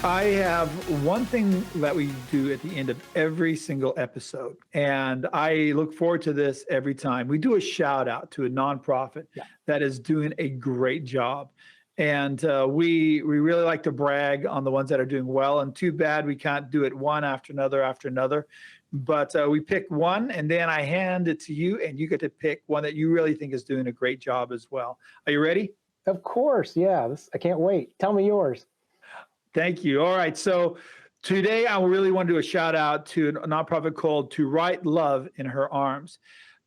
I have one thing that we do at the end of every single episode, and I look forward to this every time. We do a shout out to a nonprofit that is doing a great job. And we really like to brag on the ones that are doing well. And too bad we can't do it one after another. But we pick one, and then I hand it to you, and you get to pick one that you really think is doing a great job as well. Are you ready? Of course, yeah. I can't wait. Tell me yours. Thank you. All right. So today I really want to do a shout out to a nonprofit called To Write Love in Her Arms.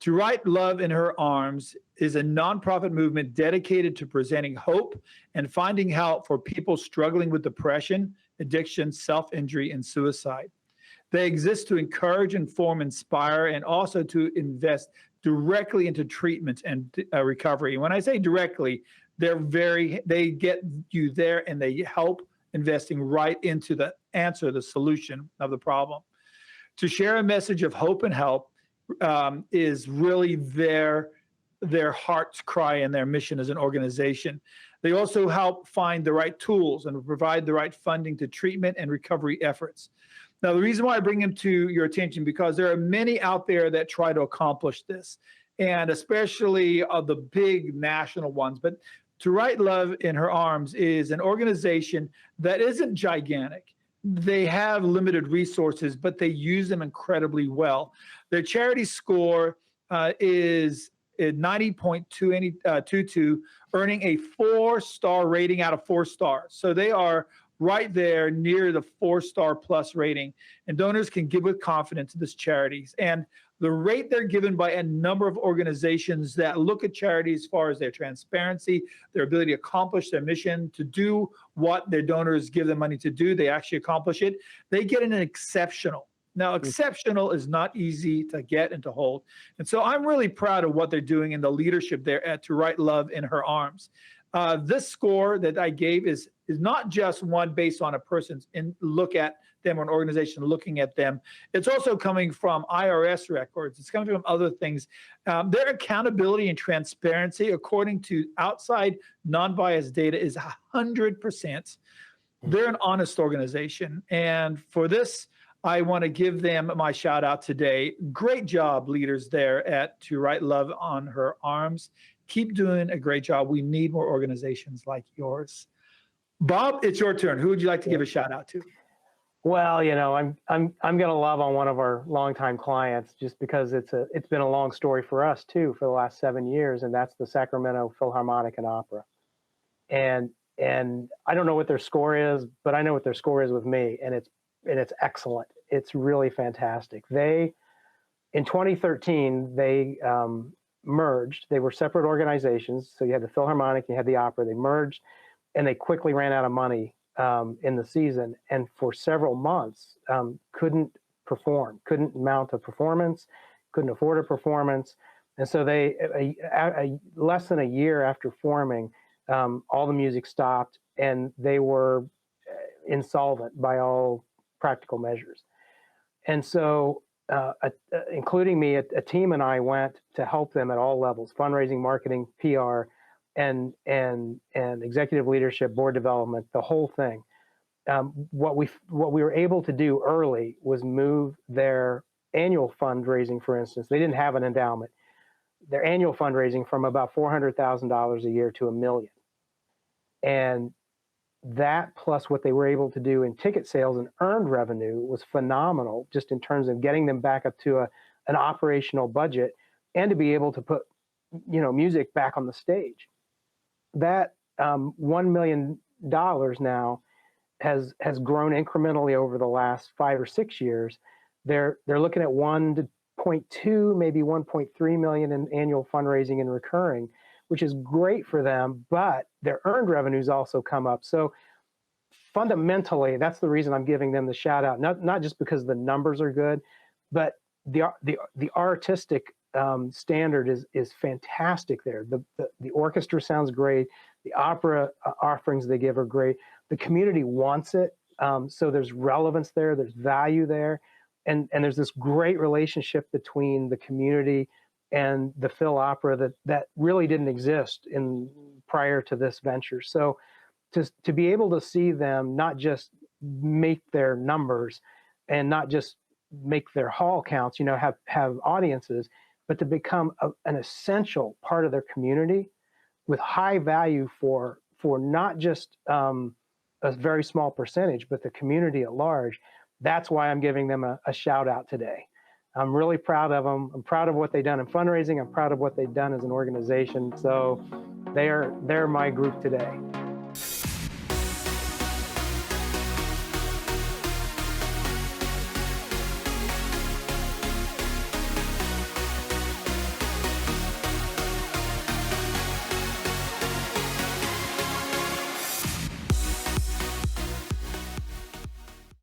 To Write Love in Her Arms is a nonprofit movement dedicated to presenting hope and finding help for people struggling with depression, addiction, self-injury, and suicide. They exist to encourage, inform, inspire, and also to invest directly into treatment and recovery. And when I say directly, they get you there and they help investing right into the answer, the solution of the problem. To share a message of hope and help is really their heart's cry and their mission as an organization. They also help find the right tools and provide the right funding to treatment and recovery efforts. Now, the reason why I bring them to your attention, because there are many out there that try to accomplish this, and especially the big national ones. But To Write Love in Her Arms is an organization that isn't gigantic. They have limited resources, but they use them incredibly well. Their charity score is 90.22, earning a 4-star rating out of 4 stars. So they are right there near the 4-star plus rating, and donors can give with confidence to this charities. And the rate they're given by a number of organizations that look at charities as far as their transparency, their ability to accomplish their mission, to do what their donors give them money to do, they actually accomplish it. They get an exceptional. Now, exceptional is not easy to get and to hold. And so I'm really proud of what they're doing and the leadership there at To Write Love in Her Arms. This score that I gave is not just one based on a person's look at them or an organization looking at them. It's also coming from IRS records. It's coming from other things. Their accountability and transparency, according to outside non-biased data, is 100%. They're an honest organization. And for this, I want to give them my shout out today. Great job, leaders there at To Write Love on Her Arms. Keep doing a great job. We need more organizations like yours. Bob, it's your turn. Who would you like to give a shout out to? Well, I'm going to love on one of our longtime clients just because it's been a long story for us too for the last 7 years, and that's the Sacramento Philharmonic and Opera. And I don't know what their score is, but I know what their score is with me, and it's excellent. It's really fantastic. In 2013, they merged. They were separate organizations. So you had the Philharmonic, you had the Opera. They merged, and they quickly ran out of money in the season, and for several months couldn't perform, couldn't mount a performance, couldn't afford a performance. And so they, less than a year after forming, all the music stopped, and they were insolvent by all practical measures. And so including me, a team and I went to help them at all levels: fundraising, marketing, PR, and executive leadership, board development, the whole thing. What we were able to do early was move their annual fundraising, for instance. They didn't have an endowment. Their annual fundraising from about $400,000 a year to $1 million. And that plus what they were able to do in ticket sales and earned revenue was phenomenal, just in terms of getting them back up to an operational budget and to be able to put music back on the stage. That $1 million now has grown incrementally over the last 5 or 6 years. They're looking at 1.2, maybe 1.3 million in annual fundraising and recurring, which is great for them, but their earned revenues also come up. So fundamentally, that's the reason I'm giving them the shout out, not just because the numbers are good, but the artistic standard is fantastic there. The orchestra sounds great. The opera offerings they give are great. The community wants it. So there's relevance there. There's value there. And there's this great relationship between the community and the Phil Opera that really didn't exist prior to this venture. So to be able to see them not just make their numbers and not just make their hall counts, have audiences, but to become an essential part of their community with high value for not just a very small percentage, but the community at large. That's why I'm giving them a shout out today. I'm really proud of them. I'm proud of what they've done in fundraising. I'm proud of what they've done as an organization. So they're my group today.